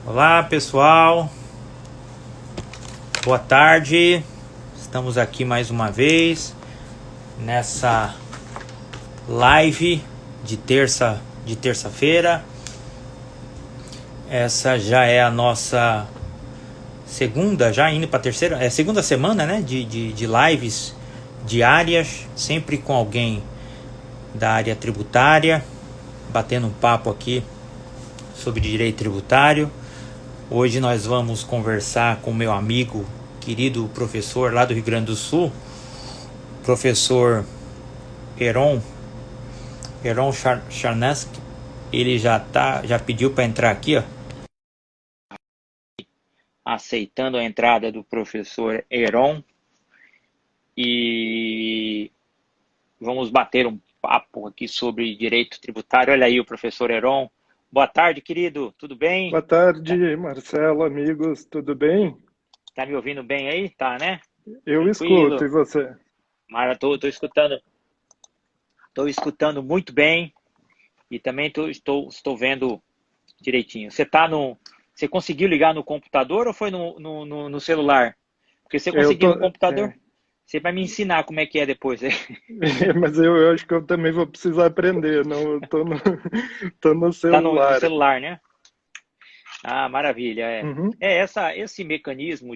Olá pessoal, boa tarde. Estamos aqui mais uma vez nessa live de terça-feira. Essa já é a nossa segunda, já indo para a terceira, segunda semana, né, de lives diárias, sempre com alguém da área tributária, batendo um papo aqui sobre direito tributário. Hoje nós vamos conversar com meu amigo, querido professor lá do Rio Grande do Sul, professor Heron Charneski. Ele já pediu para entrar aqui, ó. Aceitando a entrada do professor Heron, e vamos bater um papo aqui sobre direito tributário. Olha aí o professor Heron. Boa tarde, querido. Tudo bem? Boa tarde, Marcelo, amigos, tudo bem? Tá me ouvindo bem aí? Tá, né? Eu escuto, Tranquilo. e você? Mara, tô escutando muito bem e também estou vendo direitinho. Você conseguiu ligar no computador ou foi no celular? Porque você Eu conseguir tô, no computador, você vai me ensinar como é que é depois. mas eu acho que eu também vou precisar aprender, não, eu tô no, tô no Tá no celular. celular, né? Ah, maravilha. Uhum. Esse mecanismo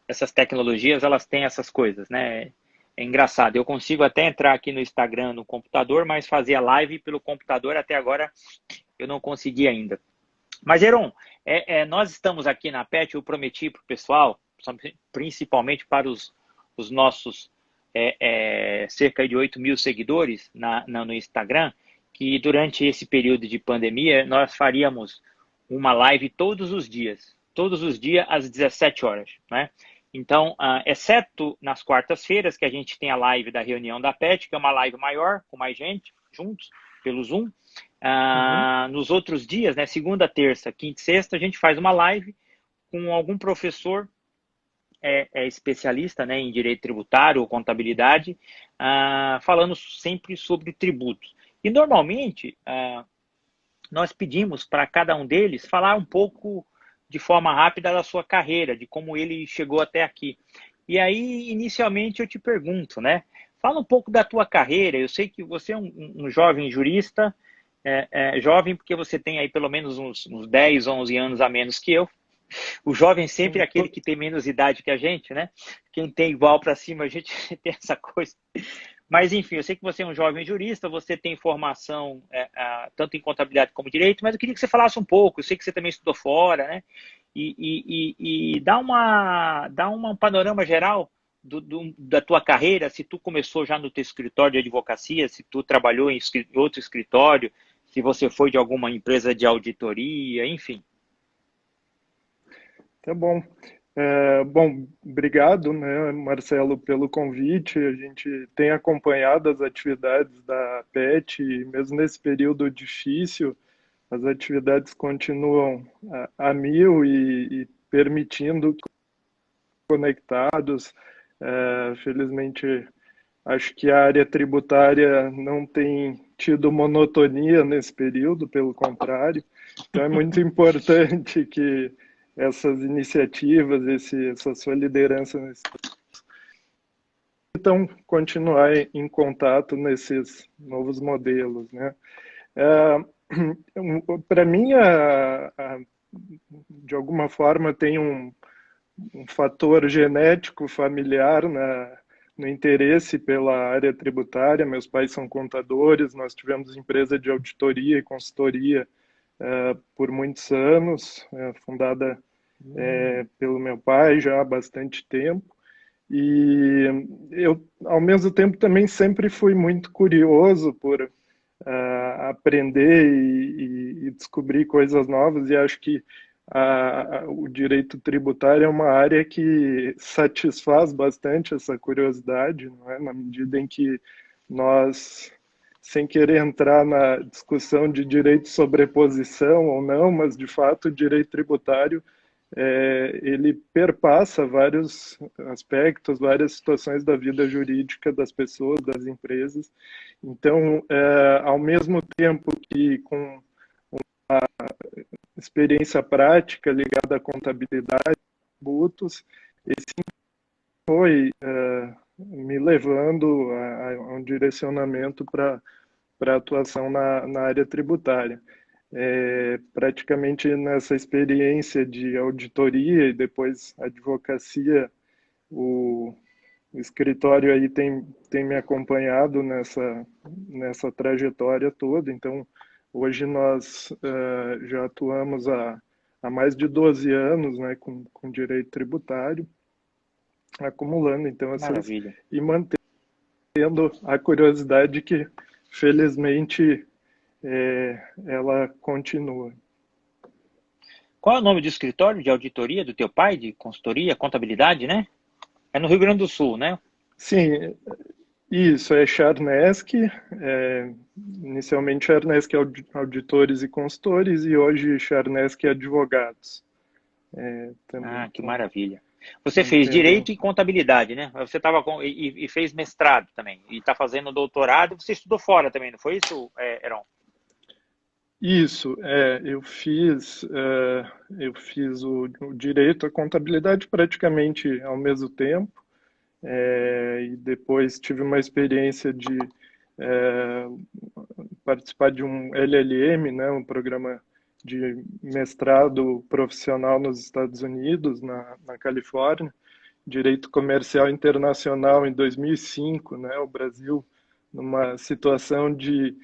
essas tecnologias, elas têm essas coisas, né? É engraçado. Eu consigo até entrar aqui no Instagram no computador, mas fazer a live pelo computador até agora eu não consegui ainda. Mas, Heron, nós estamos aqui na PET. Eu prometi para o pessoal, principalmente para os nossos cerca de 8 mil seguidores no Instagram, que durante esse período de pandemia nós faríamos uma live todos os dias às 17 horas, né? Então, exceto nas quartas-feiras, que a gente tem a live da reunião da PET, que é uma live maior, com mais gente, juntos, pelo Zoom. Uhum. Nos outros dias, né, segunda, terça, quinta e sexta, a gente faz uma live com algum professor especialista, né, em direito tributário ou contabilidade, falando sempre sobre tributos. E normalmente nós pedimos para cada um deles falar um pouco de forma rápida da sua carreira, de como ele chegou até aqui. E aí, inicialmente, eu te pergunto, né? Fala um pouco da tua carreira. Eu sei que você é um jovem jurista, jovem porque você tem aí pelo menos uns 10, 11 anos a menos que eu. O jovem sempre é aquele que tem menos idade que a gente, né? Quem tem igual para cima, a gente tem essa coisa. Mas, enfim, eu sei que você é um jovem jurista, você tem formação tanto em contabilidade como direito, mas eu queria que você falasse um pouco. Eu sei que você também estudou fora, né? E dá um panorama geral da tua carreira, se tu começou já no teu escritório de advocacia, se tu trabalhou em outro escritório, se você foi de alguma empresa de auditoria, enfim. Tá bom. Bom, obrigado, né, Marcelo, pelo convite. A gente tem acompanhado as atividades da PET, e mesmo nesse período difícil, as atividades continuam a mil e permitindo conectados. Felizmente, acho que a área tributária não tem tido monotonia nesse período, pelo contrário. Então, é muito importante que essas iniciativas, essa sua liderança, então, continuar em contato nesses novos modelos, né? Para mim, de alguma forma, tem um fator genético familiar no interesse pela área tributária. Meus pais são contadores, nós tivemos empresa de auditoria e consultoria por muitos anos, fundada pelo meu pai já há bastante tempo. E eu, ao mesmo tempo, também sempre fui muito curioso por aprender e descobrir coisas novas, e acho que o direito tributário é uma área que satisfaz bastante essa curiosidade, não é? Na medida em que nós, sem querer entrar na discussão de direito de sobreposição ou não, mas de fato o direito tributário ele perpassa vários aspectos, várias situações da vida jurídica das pessoas, das empresas. Então, ao mesmo tempo que com experiência prática ligada à contabilidade, tributos, esse foi me levando a um direcionamento para atuação na área tributária. Praticamente nessa experiência de auditoria e depois advocacia, o escritório aí tem me acompanhado nessa trajetória toda. Então, hoje nós já atuamos há mais de 12 anos, né, com direito tributário, acumulando então essas Maravilha. e mantendo a curiosidade que, felizmente, ela continua. Qual é o nome do escritório de auditoria do teu pai, de consultoria, contabilidade, né? É no Rio Grande do Sul, né? Sim, isso é Charnesk, inicialmente Charnesk Auditores e Consultores e hoje Charnesk Advogados. Também Ah, que estou maravilha. Você fez mantendo. direito e contabilidade, né? Você estava e fez mestrado também. E está fazendo doutorado. Você estudou fora também, não foi isso, Heron? Isso, eu fiz o direito, a contabilidade praticamente ao mesmo tempo, e depois tive uma experiência de é, participar de um LLM, né, um programa de mestrado profissional nos Estados Unidos, na Califórnia, Direito Comercial Internacional em 2005, né, o Brasil numa situação de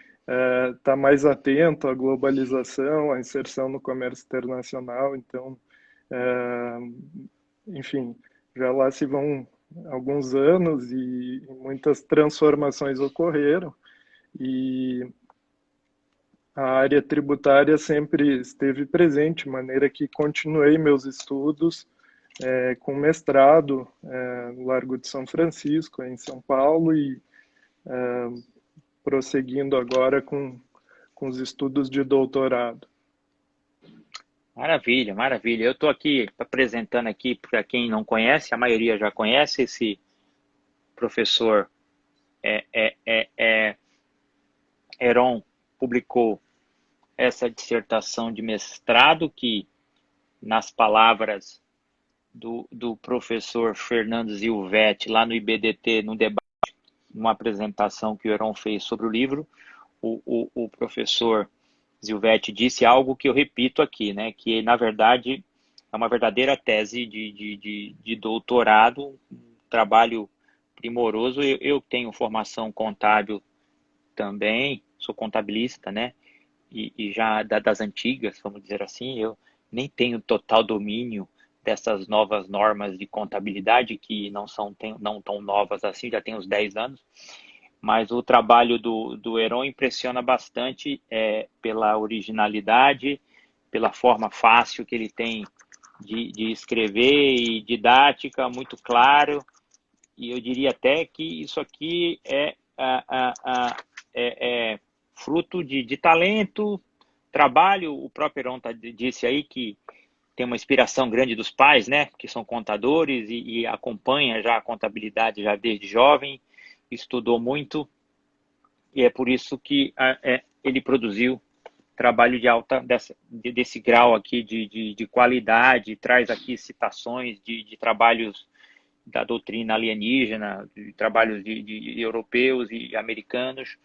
estar mais atento à globalização, à inserção no comércio internacional, então, enfim, já lá se vão alguns anos e muitas transformações ocorreram e a área tributária sempre esteve presente, de maneira que continuei meus estudos com mestrado no Largo de São Francisco, em São Paulo, e prosseguindo agora com os estudos de doutorado. Maravilha, maravilha. Eu estou aqui apresentando aqui para quem não conhece, a maioria já conhece esse professor Heron publicou essa dissertação de mestrado que, nas palavras do professor Fernando Zilvetti, lá no IBDT, no debate, numa apresentação que o Heron fez sobre o livro, o professor Zilvetti disse algo que eu repito aqui, né? Que na verdade é uma verdadeira tese de doutorado, um trabalho primoroso. Eu tenho formação contábil também, sou contabilista, né? E já das antigas, vamos dizer assim, eu nem tenho total domínio dessas novas normas de contabilidade, que não tão novas assim, já tem uns 10 anos, mas o trabalho do Heron impressiona bastante pela originalidade, pela forma fácil que ele tem de escrever e didática, muito claro, e eu diria até que isso aqui é fruto de talento, trabalho. O próprio Heron disse aí que tem uma inspiração grande dos pais, né, que são contadores e acompanha já a contabilidade já desde jovem, estudou muito e é por isso que ele produziu trabalho de desse grau aqui de qualidade, traz aqui citações de trabalhos da doutrina alienígena, de trabalhos de europeus e americanos.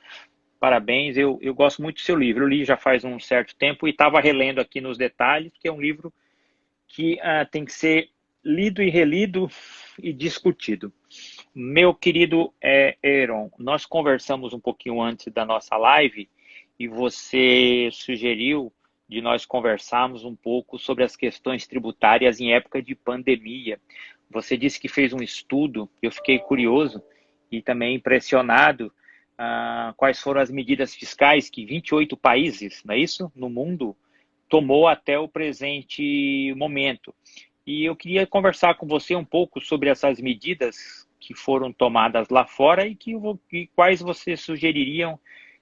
Parabéns, eu gosto muito do seu livro. Eu li já faz um certo tempo e estava relendo aqui nos detalhes, que é um livro que tem que ser lido e relido e discutido. Meu querido Aaron, nós conversamos um pouquinho antes da nossa live e você sugeriu de nós conversarmos um pouco sobre as questões tributárias em época de pandemia. Você disse que fez um estudo, eu fiquei curioso e também impressionado quais foram as medidas fiscais que 28 países, não é isso, no mundo, tomou até o presente momento. E eu queria conversar com você um pouco sobre essas medidas que foram tomadas lá fora e quais você sugeririam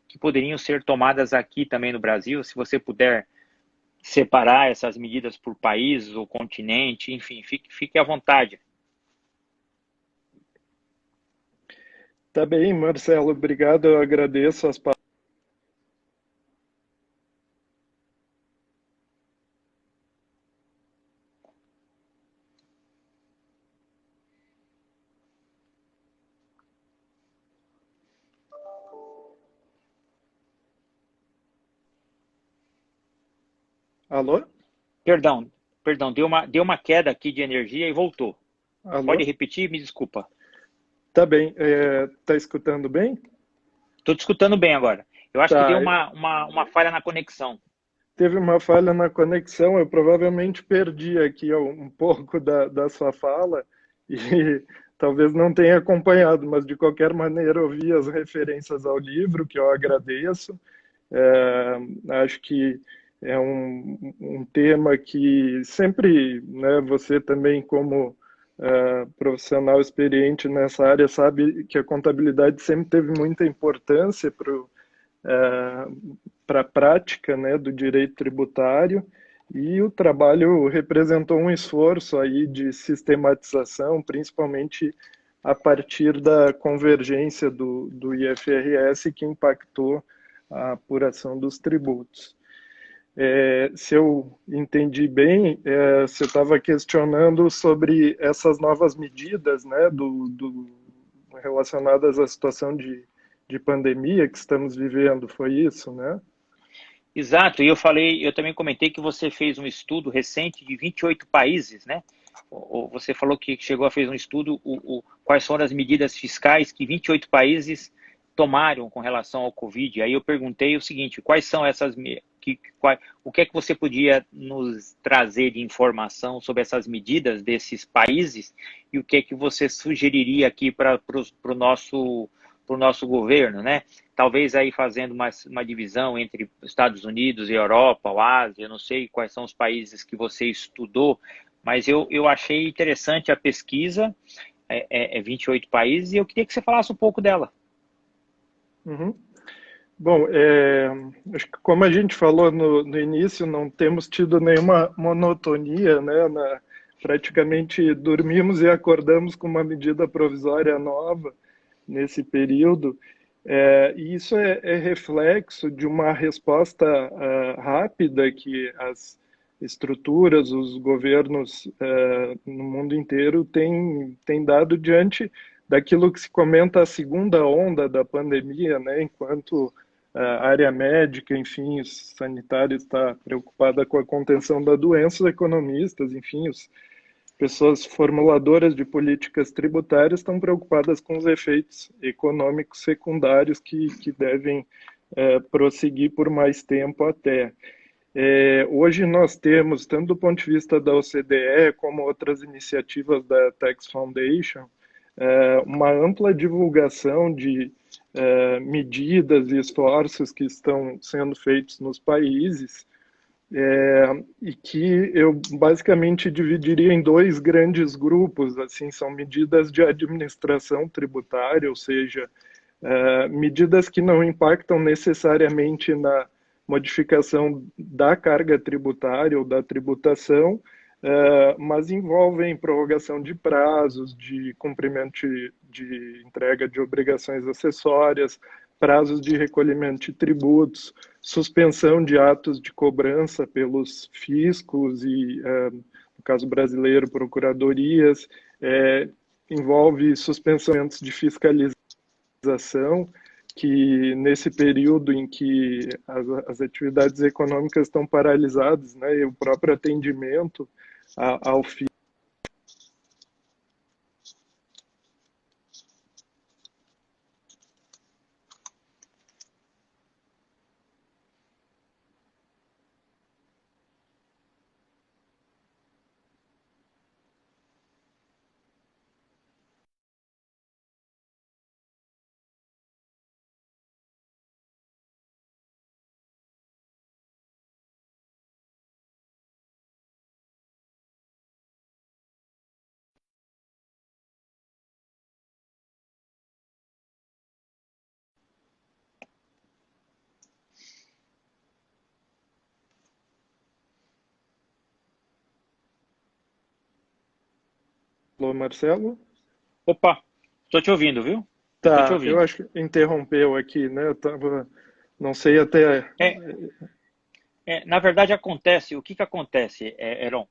que poderiam ser tomadas aqui também no Brasil, se você puder separar essas medidas por país ou continente, enfim, fique à vontade. Tá bem, Marcelo, obrigado, eu agradeço as palavras. Alô? Perdão, perdão, deu uma queda aqui de energia e voltou. Pode Alô? repetir? Me desculpa. Tá bem. Tá escutando bem? Estou te escutando bem agora. Eu acho que deu Tá. uma falha na conexão. Teve uma falha na conexão. Eu provavelmente perdi aqui um pouco da sua fala e talvez não tenha acompanhado, mas de qualquer maneira eu vi as referências ao livro, que eu agradeço. Acho que é um tema que sempre, né, você também como profissional experiente nessa área sabe que a contabilidade sempre teve muita importância para a prática, né, do direito tributário, e o trabalho representou um esforço aí de sistematização, principalmente a partir da convergência do IFRS, que impactou a apuração dos tributos. Se eu entendi bem, você estava questionando sobre essas novas medidas, né, relacionadas à situação de pandemia que estamos vivendo, foi isso, né? Exato, e eu também comentei que você fez um estudo recente de 28 países, né? Você falou que chegou a fazer um estudo, quais foram as medidas fiscais que 28 países tomaram com relação ao Covid. Aí eu perguntei o seguinte, quais são essas, o que é que você podia nos trazer de informação sobre essas medidas desses países e o que é que você sugeriria aqui para o nosso governo, né? Talvez aí fazendo uma divisão entre Estados Unidos e Europa, ou Ásia, eu não sei quais são os países que você estudou, mas eu achei interessante a pesquisa, 28 países, e eu queria que você falasse um pouco dela. Uhum. Bom, acho que como a gente falou no início, não temos tido nenhuma monotonia, né? Praticamente dormimos e acordamos com uma medida provisória nova nesse período. E isso é reflexo de uma resposta rápida que as estruturas, os governos no mundo inteiro têm dado diante daquilo que se comenta a segunda onda da pandemia, né? Enquanto a área médica, enfim, os sanitários está preocupada com a contenção da doença, os economistas, enfim, as pessoas formuladoras de políticas tributárias estão preocupadas com os efeitos econômicos secundários que devem prosseguir por mais tempo até. Hoje nós temos, tanto do ponto de vista da OCDE como outras iniciativas da Tax Foundation, uma ampla divulgação de medidas e esforços que estão sendo feitos nos países, e que eu basicamente dividiria em dois grandes grupos, assim, são medidas de administração tributária, ou seja, medidas que não impactam necessariamente na modificação da carga tributária ou da tributação, mas envolvem prorrogação de prazos, de cumprimento de entrega de obrigações acessórias, prazos de recolhimento de tributos, suspensão de atos de cobrança pelos fiscos e, no caso brasileiro, procuradorias, envolve suspensão de fiscalização, que nesse período em que as atividades econômicas estão paralisadas, né, e o próprio atendimento ao fisco Marcelo? Opa, estou te ouvindo, viu? Estou te Tá, eu ouvindo. acho que interrompeu aqui, né? Eu tava, não sei até. É, na verdade, acontece, o que que acontece, Heron?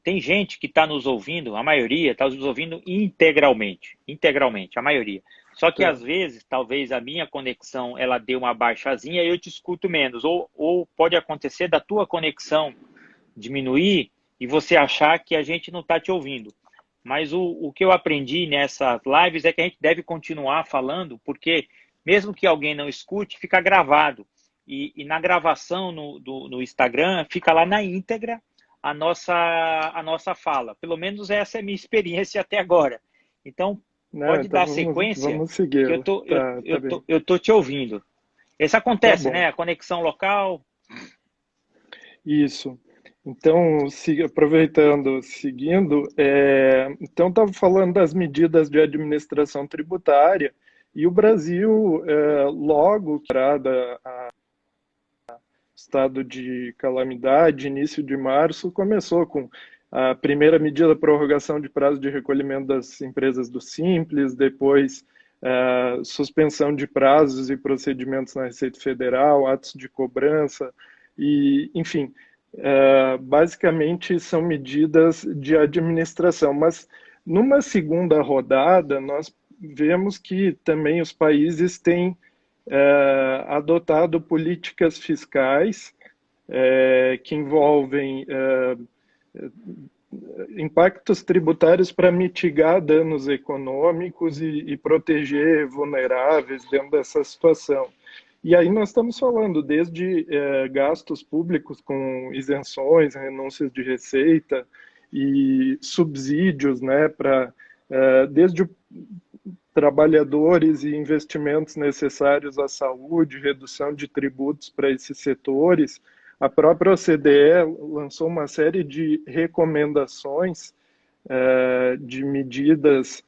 Tem gente que está nos ouvindo, a maioria está nos ouvindo integralmente, a maioria. Só que Tá. às vezes, talvez a minha conexão ela dê uma baixazinha e eu te escuto menos. Ou pode acontecer da tua conexão diminuir e você achar que a gente não está te ouvindo. Mas o que eu aprendi nessas lives é que a gente deve continuar falando, porque mesmo que alguém não escute, fica gravado. E na gravação no Instagram, fica lá na íntegra a nossa fala. Pelo menos essa é a minha experiência até agora. Então, Não, pode então dar vamos, sequência, vamos que eu segui-lo. tô, eu, Tá, tá eu bem. tô, eu tô te ouvindo. Isso Tá acontece, bom. né? A conexão local. Isso. Então, aproveitando, seguindo, então estava falando das medidas de administração tributária e o Brasil, logo que era estado de calamidade, início de março, começou com a primeira medida, prorrogação de prazo de recolhimento das empresas do Simples, depois suspensão de prazos e procedimentos na Receita Federal, atos de cobrança, e, enfim, basicamente são medidas de administração. Mas numa segunda rodada, nós vemos que também os países têm adotado políticas fiscais que envolvem impactos tributários para mitigar danos econômicos e proteger vulneráveis dentro dessa situação. E aí nós estamos falando desde gastos públicos com isenções, renúncias de receita e subsídios, né, para desde trabalhadores e investimentos necessários à saúde, redução de tributos para esses setores. A própria OCDE lançou uma série de recomendações de medidas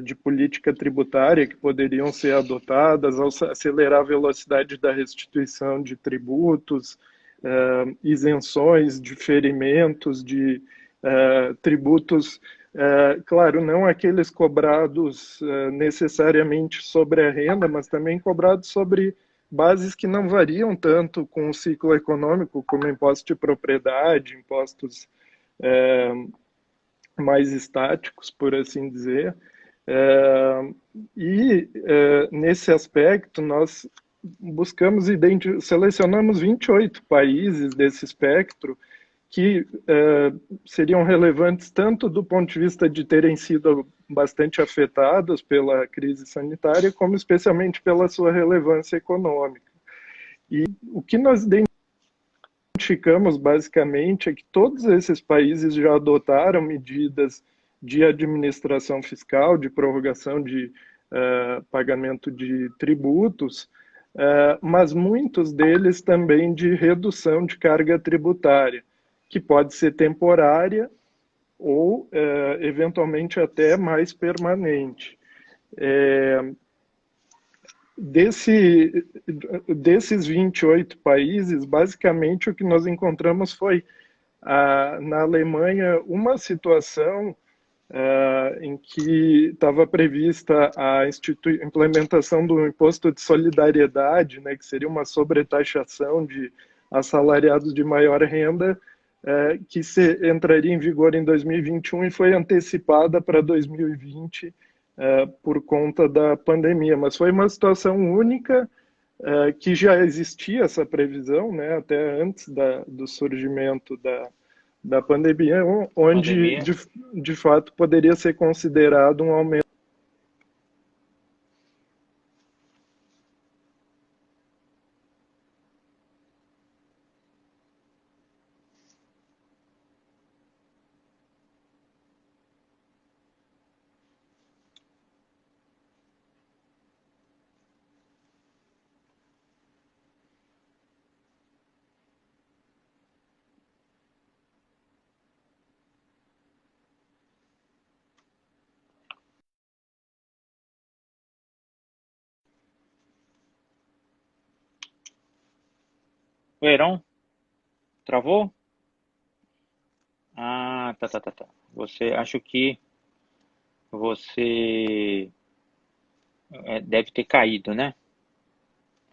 de política tributária que poderiam ser adotadas, acelerar a velocidade da restituição de tributos, isenções, diferimentos de tributos, claro, não aqueles cobrados necessariamente sobre a renda, mas também cobrados sobre bases que não variam tanto com o ciclo econômico, como imposto de propriedade, impostos mais estáticos, por assim dizer. Nesse aspecto, nós buscamos selecionamos 28 países desse espectro que seriam relevantes tanto do ponto de vista de terem sido bastante afetados pela crise sanitária, como especialmente pela sua relevância econômica. E o que nós identificamos basicamente é que todos esses países já adotaram medidas de administração fiscal, de prorrogação de pagamento de tributos, mas muitos deles também de redução de carga tributária, que pode ser temporária ou, eventualmente, até mais permanente. Desses 28 países, basicamente o que nós encontramos foi, na Alemanha, uma situação em que estava prevista a implementação do imposto de solidariedade, né, que seria uma sobretaxação de assalariados de maior renda, que entraria em vigor em 2021 e foi antecipada para 2020 por conta da pandemia. Mas foi uma situação única, que já existia essa previsão, né, até antes do surgimento da pandemia, onde Pandemia. de fato poderia ser considerado um aumento. O Heron, travou? Ah, tá, tá, tá, tá. Acho que você deve ter caído, né?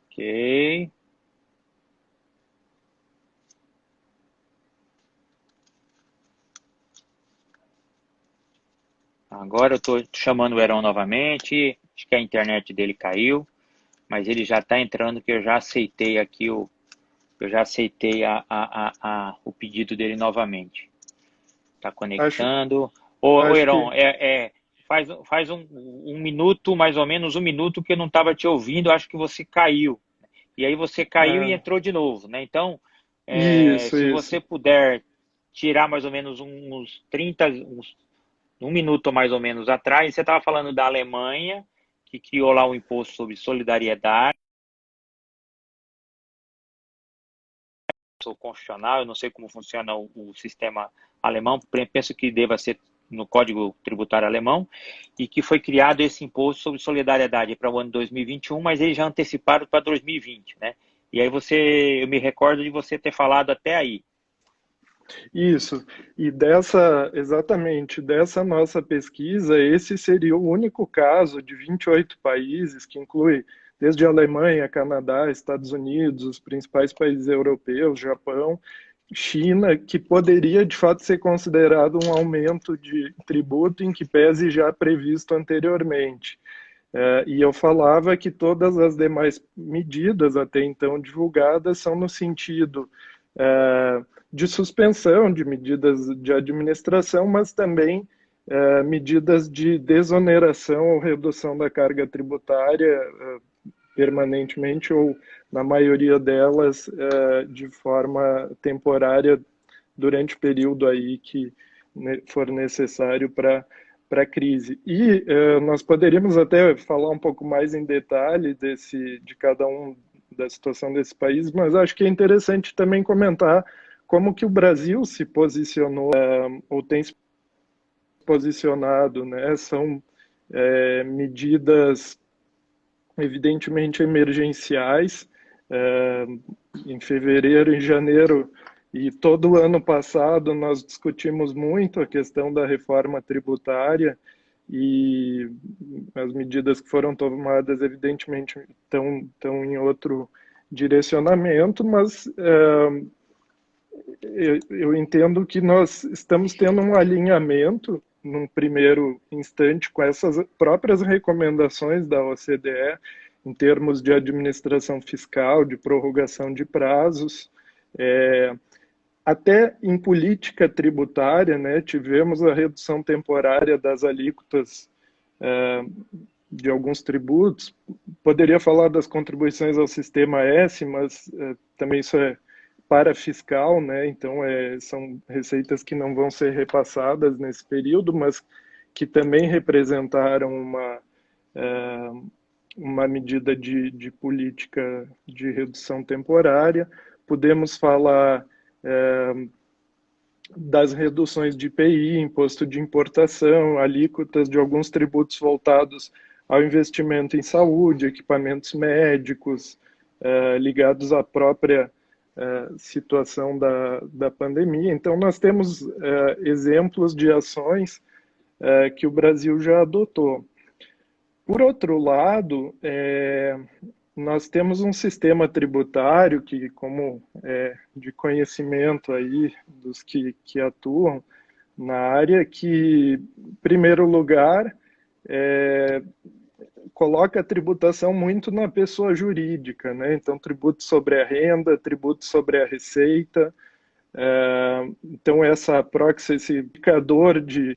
Ok. Agora eu estou chamando o Heron novamente. Acho que a internet dele caiu, mas ele já está entrando, que eu já aceitei aqui Eu já aceitei o pedido dele novamente. Está Acho, conectando. Ô acho Heron, que faz um minuto, mais ou menos um minuto, que eu não estava te ouvindo, acho que você caiu. E aí você caiu e ah, entrou de novo, né? Então, isso, se isso. você puder tirar mais ou menos uns 30, um minuto mais ou menos atrás, você estava falando da Alemanha, que criou lá o imposto sobre solidariedade constitucional, eu não sei como funciona o sistema alemão, penso que deva ser no Código Tributário Alemão, e que foi criado esse imposto sobre solidariedade para o ano 2021, mas eles já anteciparam para 2020, né? E aí eu me recordo de você ter falado até aí. Isso. E exatamente, dessa nossa pesquisa, esse seria o único caso de 28 países, que inclui desde a Alemanha, Canadá, Estados Unidos, os principais países europeus, Japão, China, que poderia de fato ser considerado um aumento de tributo em que pese já previsto anteriormente. E eu falava que todas as demais medidas até então divulgadas são no sentido de suspensão de medidas de administração, mas também medidas de desoneração ou redução da carga tributária permanentemente ou, na maioria delas, de forma temporária durante o período aí que for necessário para a crise. E nós poderíamos até falar um pouco mais em detalhe de cada um da situação desse país, mas acho que é interessante também comentar como que o Brasil se posicionou ou tem se posicionado, né? São medidas evidentemente emergenciais. Em fevereiro, em janeiro e todo o ano passado nós discutimos muito a questão da reforma tributária e as medidas que foram tomadas evidentemente estão em outro direcionamento, mas eu entendo que nós estamos tendo um alinhamento num primeiro instante com essas próprias recomendações da OCDE em termos de administração fiscal, de prorrogação de prazos, até em política tributária, né, tivemos a redução temporária das alíquotas de alguns tributos. Poderia falar das contribuições ao sistema S, mas também isso é para fiscal, né? Então são receitas que não vão ser repassadas nesse período, mas que também representaram uma medida de política de redução temporária. Podemos falar das reduções de IPI, imposto de importação, alíquotas de alguns tributos voltados ao investimento em saúde, equipamentos médicos, ligados à própria situação da pandemia. Então, nós temos exemplos de ações que o Brasil já adotou. Por outro lado, nós temos um sistema tributário que, como de conhecimento aí dos que atuam na área, que, em primeiro lugar, coloca a tributação muito na pessoa jurídica, né? Então, tributo sobre a renda, tributo sobre a receita. Então, essa proxy, esse indicador de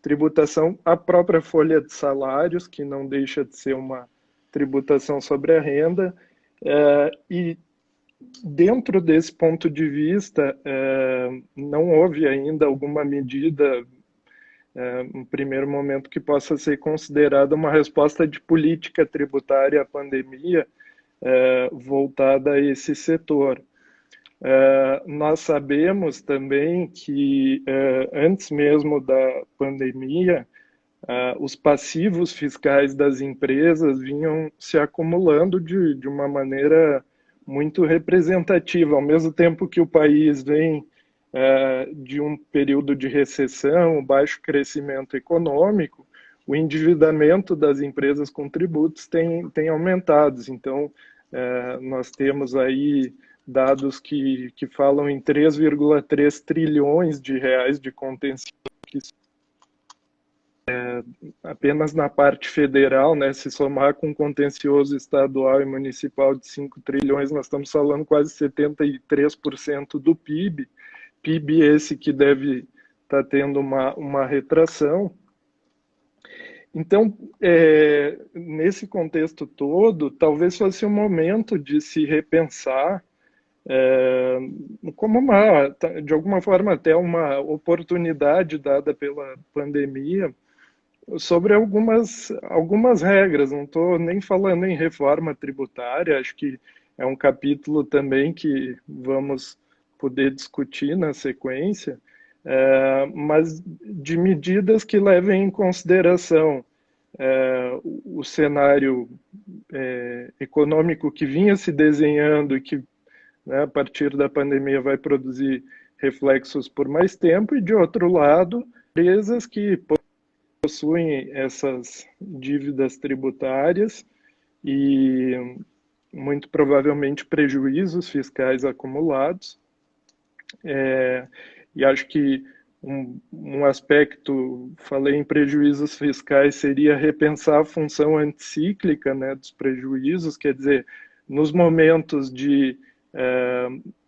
tributação, a própria folha de salários, que não deixa de ser uma tributação sobre a renda, e dentro desse ponto de vista, não houve ainda alguma medida, no primeiro momento, que possa ser considerada uma resposta de política tributária à pandemia voltada a esse setor. Nós sabemos também que antes mesmo da pandemia, os passivos fiscais das empresas vinham se acumulando de uma maneira muito representativa, ao mesmo tempo que o país vem de um período de recessão, baixo crescimento econômico, o endividamento das empresas com tributos tem aumentado. Então, nós temos aí dados que falam em 3,3 trilhões de reais de contencioso que apenas na parte federal, né, se somar com contencioso estadual e municipal de 5 trilhões, nós estamos falando quase 73% do PIB. PIB esse que deve estar tendo uma retração. Então, nesse contexto todo, talvez fosse o momento de se repensar como de alguma forma até uma oportunidade dada pela pandemia sobre algumas regras. Não estou nem falando em reforma tributária, acho que é um capítulo também que vamos poder discutir na sequência, mas de medidas que levem em consideração o cenário econômico que vinha se desenhando e que, né, a partir da pandemia vai produzir reflexos por mais tempo, e de outro lado, empresas que possuem essas dívidas tributárias e muito provavelmente prejuízos fiscais acumulados. E acho que um aspecto, falei em prejuízos fiscais, seria repensar a função anticíclica, né, dos prejuízos, quer dizer, nos momentos de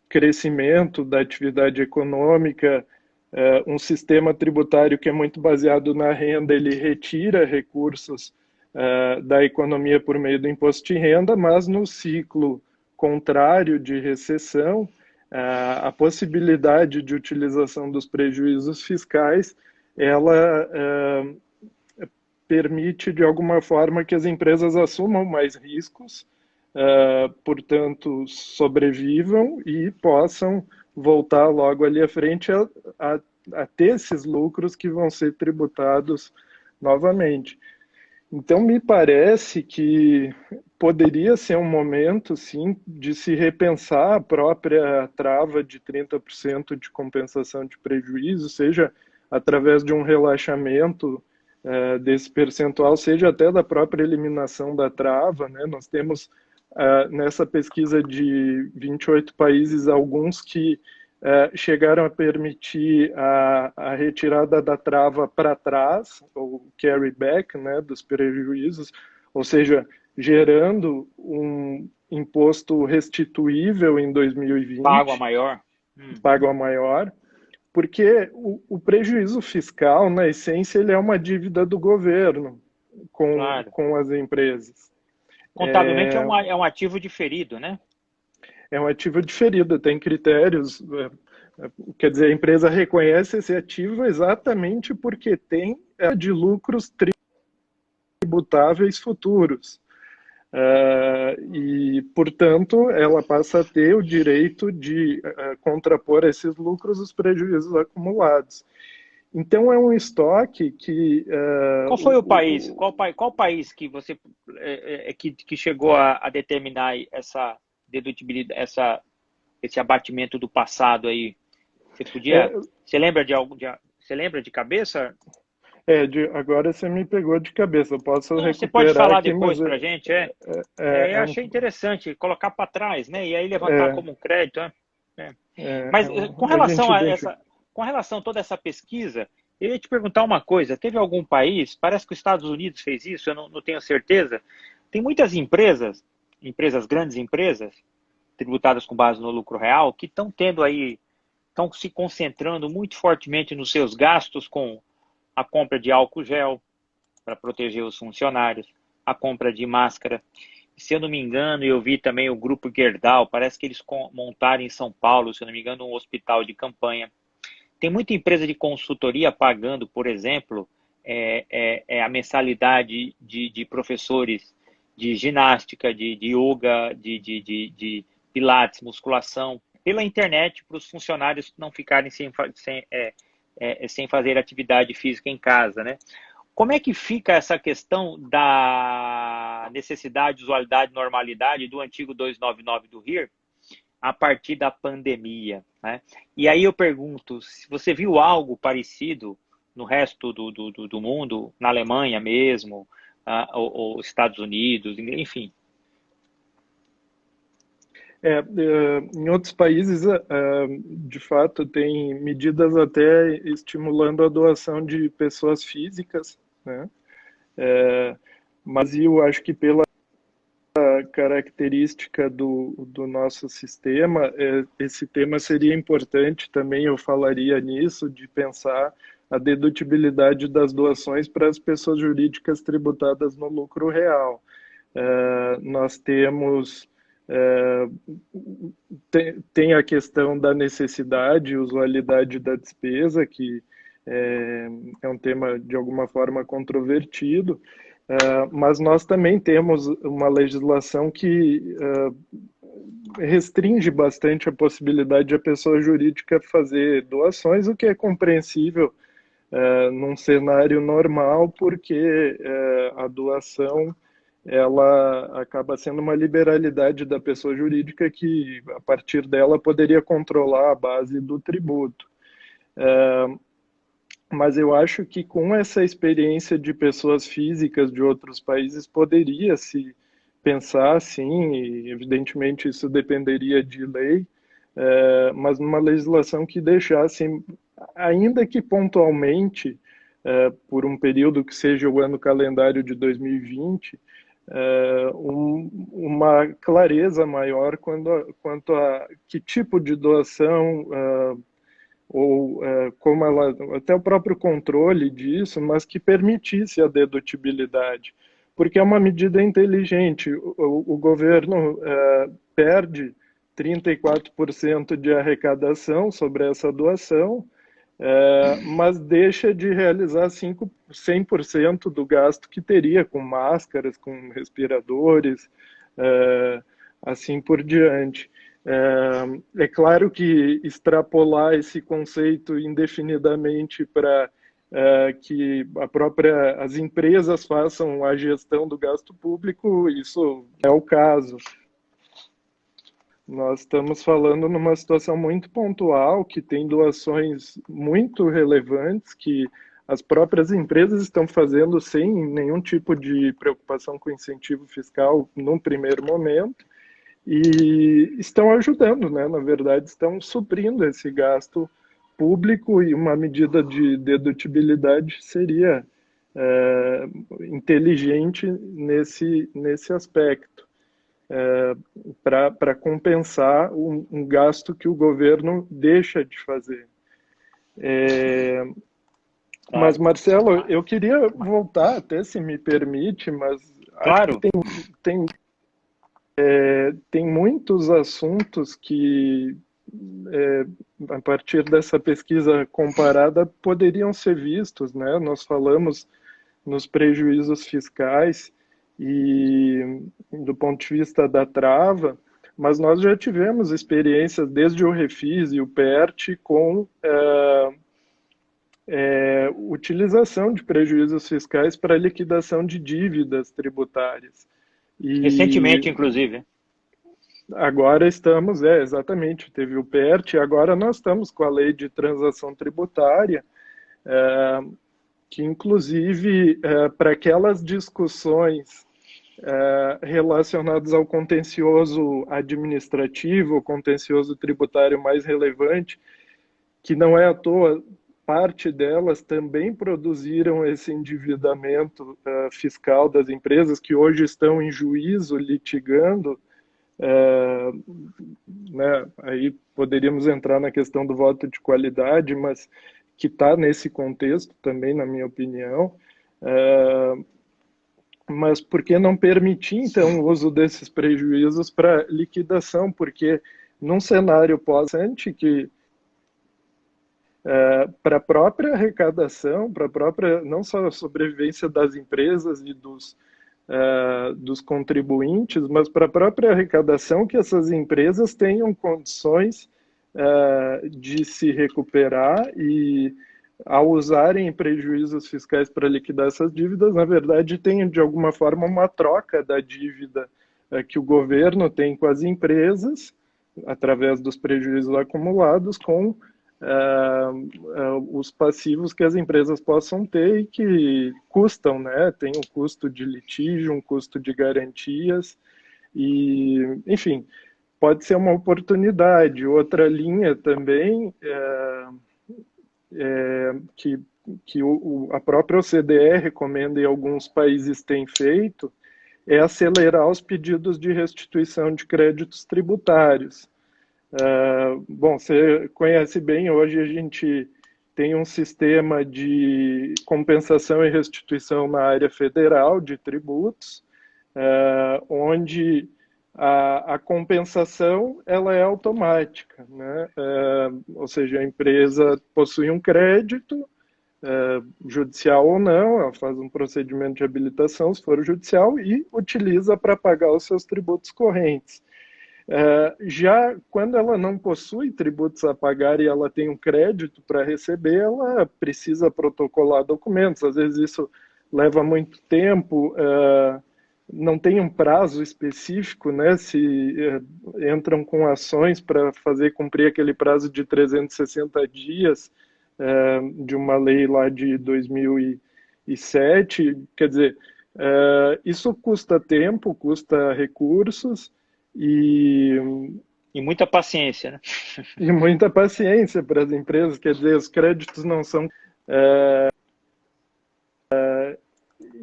crescimento da atividade econômica, um sistema tributário que é muito baseado na renda, ele retira recursos da economia por meio do imposto de renda, mas no ciclo contrário de recessão, a possibilidade de utilização dos prejuízos fiscais, ela permite, de alguma forma, que as empresas assumam mais riscos, portanto, sobrevivam e possam voltar logo ali à frente a ter esses lucros que vão ser tributados novamente. Então, me parece que poderia ser um momento, sim, de se repensar a própria trava de 30% de compensação de prejuízo, seja através de um relaxamento desse percentual, seja até da própria eliminação da trava, né? Nós temos nessa pesquisa de 28 países, alguns que chegaram a permitir a retirada da trava para trás, ou carry back, né, dos prejuízos, ou seja, gerando um imposto restituível em 2020. Pago a maior. Pago a maior, porque o prejuízo fiscal, na essência, ele é uma dívida do governo com as empresas. Contabilmente é um ativo diferido, né? É um ativo diferido, tem critérios, quer dizer, a empresa reconhece esse ativo exatamente porque tem de lucros tributáveis futuros. E, portanto, ela passa a ter o direito de contrapor a esses lucros os prejuízos acumulados. Então, é um estoque que... Qual foi o país? Qual país que você que chegou a determinar essa dedutibilidade, esse abatimento do passado aí? Você podia? Você lembra de algo? Você lembra de cabeça? Agora você me pegou de cabeça. Eu posso recuperar. Você pode falar aqui, depois para a gente? Eu achei interessante colocar para trás, né? E aí levantar como um crédito, né? Mas com relação com relação a toda essa pesquisa, eu ia te perguntar uma coisa. Teve algum país? Parece que os Estados Unidos fez isso. Eu não tenho certeza. Tem muitas empresas, grandes empresas, tributadas com base no lucro real, que estão se concentrando muito fortemente nos seus gastos com a compra de álcool gel para proteger os funcionários, a compra de máscara. Se eu não me engano, eu vi também o Grupo Gerdau, parece que eles montaram em São Paulo, se eu não me engano, um hospital de campanha. Tem muita empresa de consultoria pagando, por exemplo, a mensalidade de professores de ginástica, de yoga, de pilates, musculação, pela internet, para os funcionários não ficarem sem fazer atividade física em casa, né? Como é que fica essa questão da necessidade, usualidade, normalidade do antigo 299 do RIR a partir da pandemia, né? E aí eu pergunto, se você viu algo parecido no resto do mundo, na Alemanha mesmo, ou Estados Unidos, enfim. Em outros países, de fato, tem medidas até estimulando a doação de pessoas físicas né? Mas eu acho que pela característica do nosso sistema, esse tema seria importante também, eu falaria nisso, de pensar a dedutibilidade das doações para as pessoas jurídicas tributadas no lucro real. Nós temos tem a questão da necessidade e usualidade da despesa, que é um tema de alguma forma controvertido, mas nós também temos uma legislação que restringe bastante a possibilidade de a pessoa jurídica fazer doações, o que é compreensível num cenário normal, porque a doação ela acaba sendo uma liberalidade da pessoa jurídica que, a partir dela, poderia controlar a base do tributo. Mas eu acho que com essa experiência de pessoas físicas de outros países poderia se pensar sim, e evidentemente isso dependeria de lei, mas numa legislação que deixasse, ainda que pontualmente, por um período que seja o ano calendário de 2020, uma clareza maior quanto a que tipo de doação ou como ela, até o próprio controle disso, mas que permitisse a dedutibilidade, porque é uma medida inteligente. O governo perde 34% de arrecadação sobre essa doação, mas deixa de realizar 100% do gasto que teria com máscaras, com respiradores, assim por diante. É claro que extrapolar esse conceito indefinidamente para que as empresas façam a gestão do gasto público, isso é o caso. Nós estamos falando numa situação muito pontual, que tem doações muito relevantes, que as próprias empresas estão fazendo sem nenhum tipo de preocupação com incentivo fiscal num primeiro momento, e estão ajudando, né? Na verdade, estão suprindo esse gasto público, e uma medida de dedutibilidade seria inteligente nesse aspecto, para compensar um gasto que o governo deixa de fazer. Mas, Marcelo, eu queria voltar, até se me permite, mas Claro. acho que tem muitos assuntos que, a partir dessa pesquisa comparada, poderiam ser vistos, né? Nós falamos nos prejuízos fiscais e do ponto de vista da trava, mas nós já tivemos experiências desde o Refis e o PERT com utilização de prejuízos fiscais para liquidação de dívidas tributárias. Recentemente, E inclusive. agora estamos, exatamente, teve o PERT, e agora nós estamos com a lei de transação tributária, que inclusive para aquelas discussões relacionadas ao contencioso administrativo, contencioso tributário mais relevante, que não é à toa, parte delas também produziram esse endividamento fiscal das empresas que hoje estão em juízo litigando, né, aí poderíamos entrar na questão do voto de qualidade, mas que está nesse contexto também, na minha opinião. Mas por que não permitir, então, o uso desses prejuízos para liquidação? Porque num cenário pós-ante que para a própria arrecadação, para a própria, não só a sobrevivência das empresas e dos contribuintes, mas para a própria arrecadação, que essas empresas tenham condições de se recuperar, e ao usarem prejuízos fiscais para liquidar essas dívidas, na verdade tem de alguma forma uma troca da dívida que o governo tem com as empresas, através dos prejuízos acumulados, com os passivos que as empresas possam ter e que custam, né? Tem um custo de litígio, um custo de garantias, e, enfim, pode ser uma oportunidade. Outra linha também que que a própria OCDE recomenda e alguns países têm feito é acelerar os pedidos de restituição de créditos tributários. Bom, você conhece bem, hoje a gente tem um sistema de compensação e restituição na área federal de tributos, onde a compensação ela é automática, né? Ou seja, a empresa possui um crédito, judicial ou não, ela faz um procedimento de habilitação, se for judicial, e utiliza para pagar os seus tributos correntes. Já quando ela não possui tributos a pagar e ela tem um crédito para receber, ela precisa protocolar documentos. Às vezes isso leva muito tempo, não tem um prazo específico, né? Se entram com ações para fazer cumprir aquele prazo de 360 dias de uma lei lá de 2007, quer dizer, isso custa tempo, custa recursos, e muita paciência, né? E muita paciência para as empresas, quer dizer, os créditos não são.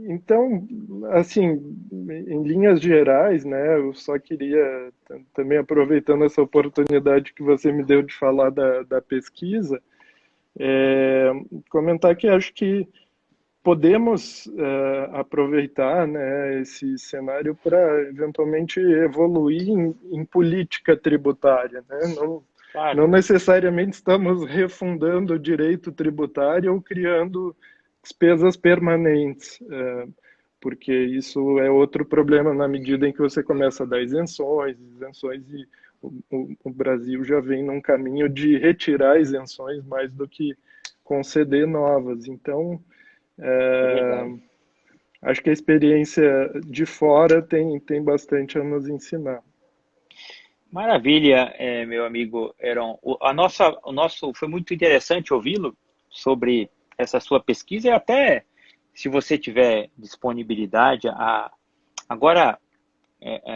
Então, assim, em linhas gerais, né, eu só queria, também aproveitando essa oportunidade que você me deu de falar da pesquisa, comentar que acho que podemos aproveitar, né, esse cenário para eventualmente evoluir em política tributária, né? Claro. Não necessariamente estamos refundando o direito tributário ou criando despesas permanentes, porque isso é outro problema na medida em que você começa a dar isenções e o Brasil já vem num caminho de retirar isenções mais do que conceder novas. Então, acho que a experiência de fora tem bastante a nos ensinar. Maravilha, meu amigo Heron. O nosso foi muito interessante ouvi-lo sobre essa sua pesquisa e até se você tiver disponibilidade, agora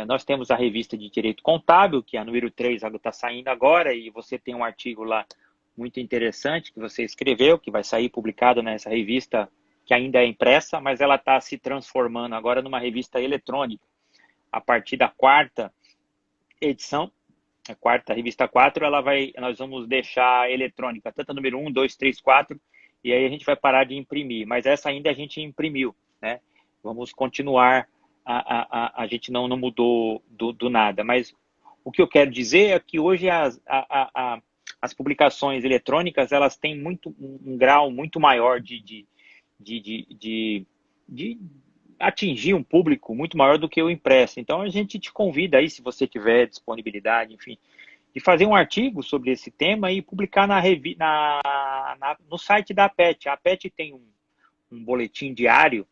nós temos a revista de Direito Contábil, que é a número 3 está saindo agora, e você tem um artigo lá muito interessante que você escreveu, que vai sair publicado nessa revista que ainda é impressa, mas ela está se transformando agora numa revista eletrônica. A partir da quarta edição, a revista 4, nós vamos deixar eletrônica, tanto a número 1, 2, 3, 4, e aí a gente vai parar de imprimir, mas essa ainda a gente imprimiu, né? Vamos continuar, a gente não mudou do nada, mas o que eu quero dizer é que hoje as publicações eletrônicas, elas têm um grau muito maior de atingir um público muito maior do que o impresso. Então, a gente te convida aí, se você tiver disponibilidade, enfim, de fazer um artigo sobre esse tema e publicar no site da APET. A APET tem um boletim diário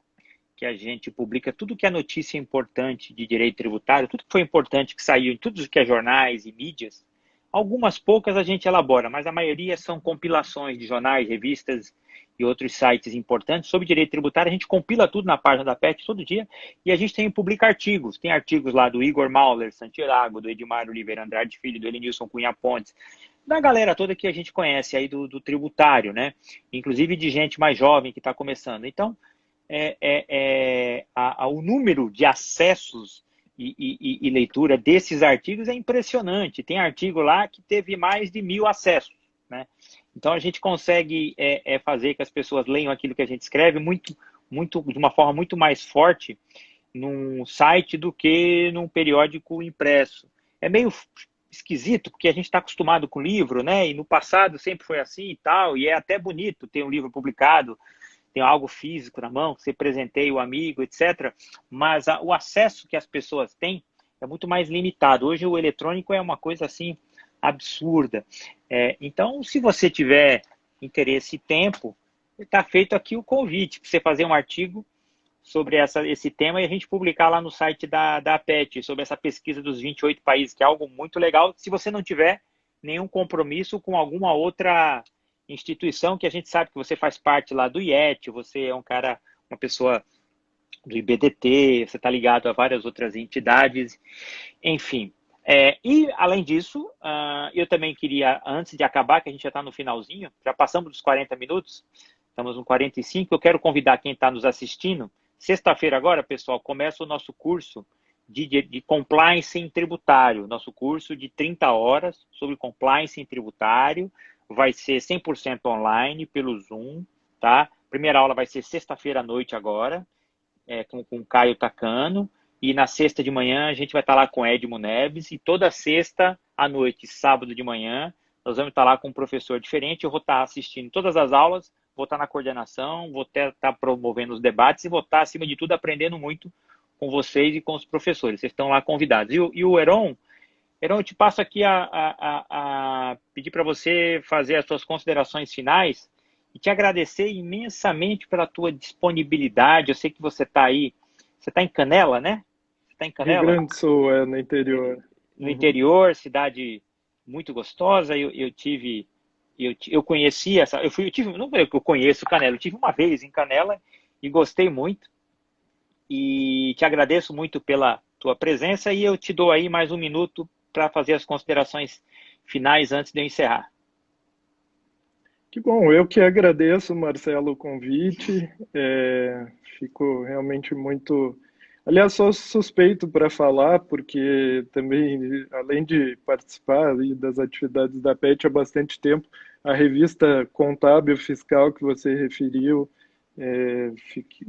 que a gente publica tudo que é notícia importante de direito tributário, tudo que foi importante que saiu em tudo que é jornais e mídias. Algumas poucas a gente elabora, mas a maioria são compilações de jornais, revistas e outros sites importantes sobre direito tributário. A gente compila tudo na página da PET todo dia e a gente publica artigos. Tem artigos lá do Igor Mauler Santiago, do Edmar Oliveira Andrade Filho, do Elenilson Cunha Pontes, da galera toda que a gente conhece aí do tributário, né? Inclusive de gente mais jovem que está começando. Então, o número de acessos e leitura desses artigos é impressionante. Tem artigo lá que teve mais de 1.000 acessos, né? Então a gente consegue fazer que as pessoas leiam aquilo que a gente escreve de uma forma muito mais forte num site do que num periódico impresso. É meio esquisito, porque a gente está acostumado com livro, né? E no passado sempre foi assim e tal, e é até bonito ter um livro publicado, tem algo físico na mão, você presenteia o amigo, etc. Mas o acesso que as pessoas têm é muito mais limitado. Hoje o eletrônico é uma coisa assim absurda. Então, se você tiver interesse e tempo, está feito aqui o convite para você fazer um artigo sobre esse tema e a gente publicar lá no site da APET, sobre essa pesquisa dos 28 países, que é algo muito legal, se você não tiver nenhum compromisso com alguma outra instituição, que a gente sabe que você faz parte lá do IET, você é uma pessoa do IBDT, você está ligado a várias outras entidades, enfim. E, além disso, eu também queria, antes de acabar, que a gente já está no finalzinho, já passamos dos 40 minutos, Estamos no 45. Eu quero convidar quem está nos assistindo. Sexta-feira agora, pessoal, começa o nosso curso de compliance em tributário. Nosso curso de 30 horas sobre compliance em tributário. Vai ser 100% online, pelo Zoom, tá? Primeira aula vai ser sexta-feira à noite agora, com o Caio Takano. E na sexta de manhã a gente vai estar lá com Edmo Neves. E toda sexta à noite, sábado de manhã, nós vamos estar lá com um professor diferente. Eu vou estar assistindo todas as aulas, vou estar na coordenação, vou estar promovendo os debates e vou estar, acima de tudo, aprendendo muito com vocês e com os professores. Vocês estão lá convidados. E o Heron, eu te passo aqui a pedir para você fazer as suas considerações finais e te agradecer imensamente pela tua disponibilidade. Eu sei que você está aí, você está em Canela, né? Você está em Rio Canela? Grande do Sul, no interior. No interior, cidade muito gostosa. Eu conheci essa, não é que eu conheço Canela, eu tive uma vez em Canela e gostei muito. E te agradeço muito pela tua presença e eu te dou aí mais um minuto para fazer as considerações finais antes de eu encerrar. Que bom, eu que agradeço, Marcelo, o convite. Fico realmente muito. Aliás, sou suspeito para falar, porque também, além de participar ali das atividades da PET há bastante tempo, a revista Contábil Fiscal que você referiu,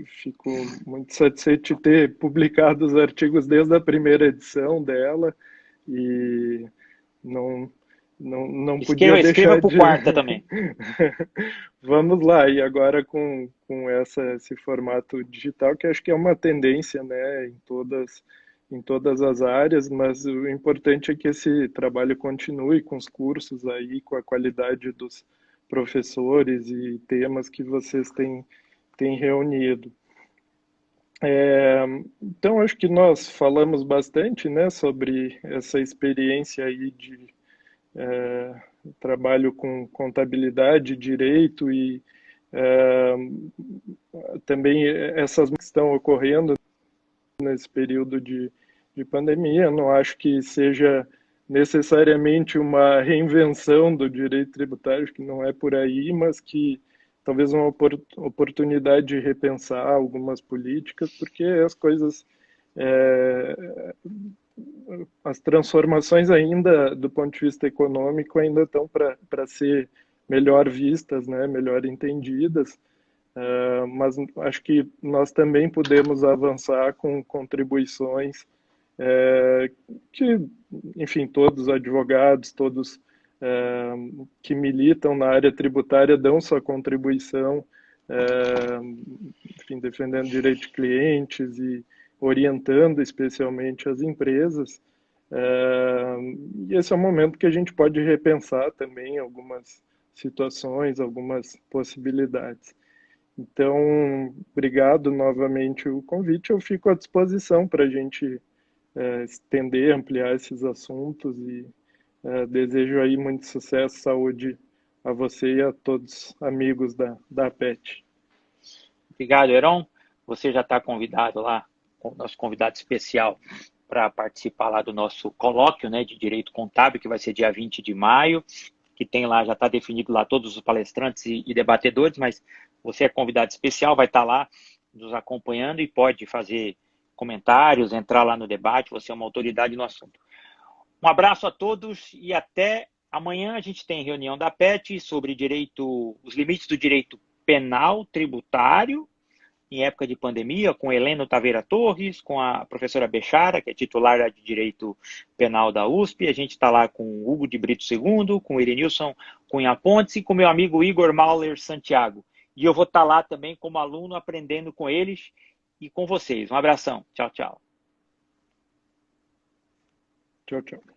fico muito satisfeito de ter publicado os artigos desde a primeira edição dela e não, não podia Escreva deixar para o de. quarta também. Vamos lá, e agora com esse formato digital, que acho que é uma tendência, né, em todas as áreas, mas o importante é que esse trabalho continue com os cursos aí, com a qualidade dos professores e temas que vocês têm reunido. Então, acho que nós falamos bastante, né, sobre essa experiência aí de trabalho com contabilidade, direito e também essas que estão ocorrendo nesse período de pandemia. Não acho que seja necessariamente uma reinvenção do direito tributário, que não é por aí, mas que talvez uma oportunidade de repensar algumas políticas, porque as coisas, as transformações ainda, do ponto de vista econômico, ainda estão para ser melhor vistas, né, melhor entendidas. Mas acho que nós também podemos avançar com contribuições que, enfim, todos os advogados, todos que militam na área tributária dão sua contribuição, enfim, defendendo direito de clientes e orientando especialmente as empresas. E esse é um momento que a gente pode repensar também algumas situações, algumas possibilidades. Então, obrigado novamente o convite. Eu fico à disposição para a gente estender, ampliar esses assuntos e desejo aí muito sucesso, saúde a você e a todos amigos da PET. Obrigado, Heron. Você já está convidado lá, nosso convidado especial, para participar lá do nosso colóquio, né, de Direito Contábil, que vai ser dia 20 de maio, que tem lá, já está definido lá todos os palestrantes e debatedores, mas você é convidado especial, vai estar lá nos acompanhando e pode fazer comentários, entrar lá no debate, você é uma autoridade no assunto. Um abraço a todos e até amanhã. A gente tem reunião da PET sobre os limites do direito penal tributário em época de pandemia, com Heleno Taveira Torres, com a professora Bechara, que é titular de Direito Penal da USP. A gente está lá com o Hugo de Brito II, com o Irenilson Cunha Pontes e com meu amigo Igor Mauler Santiago. E eu vou estar lá também como aluno, aprendendo com eles e com vocês. Um abração. Tchau, tchau. Tchau, tchau.